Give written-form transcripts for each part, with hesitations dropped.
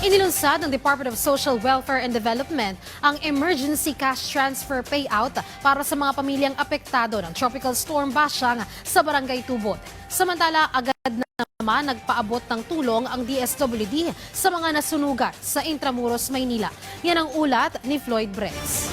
Inilunsad ng Department of Social Welfare and Development ang emergency cash transfer payout para sa mga pamilyang apektado ng Tropical Storm Bashang sa Barangay Tubod. Samantala, agad naman nagpaabot ng tulong ang DSWD sa mga nasunugan sa Intramuros, Maynila. Yan ang ulat ni Floyd Brez.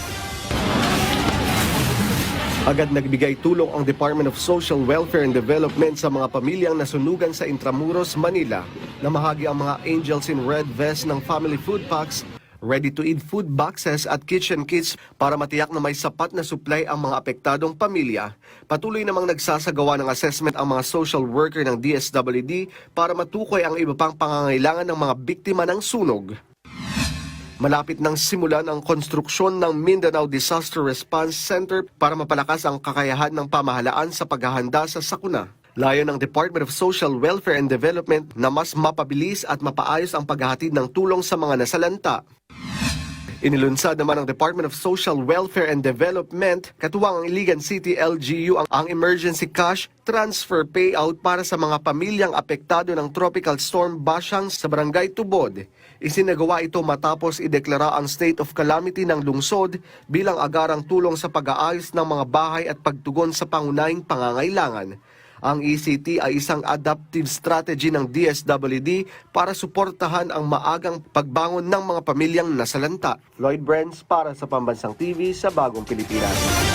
Agad nagbigay tulong ang Department of Social Welfare and Development sa mga pamilyang nasunugan sa Intramuros, Manila. Namahagi ang mga Angels in Red Vest ng family food packs, ready-to-eat food boxes at kitchen kits para matiyak na may sapat na supply ang mga apektadong pamilya. Patuloy namang nagsasagawa ng assessment ang mga social worker ng DSWD para matukoy ang iba pang pangangailangan ng mga biktima ng sunog. Malapit nang simulan ang konstruksyon ng Mindanao Disaster Response Center para mapalakas ang kakayahan ng pamahalaan sa paghahanda sa sakuna. Layon ng Department of Social Welfare and Development na mas mapabilis at mapaayos ang paghahatid ng tulong sa mga nasalanta. Inilunsad naman ng Department of Social Welfare and Development, katuwang ang Iligan City LGU ang emergency cash transfer payout para sa mga pamilyang apektado ng Tropical Storm Bashang sa Barangay Tubod. Isinagawa ito matapos ideklara ang state of calamity ng lungsod bilang agarang tulong sa pag-aayos ng mga bahay at pagtugon sa pangunahing pangangailangan. Ang ECT ay isang adaptive strategy ng DSWD para suportahan ang maagang pagbangon ng mga pamilyang nasalanta. Lloyd Brens para sa Pambansang TV sa Bagong Pilipinas.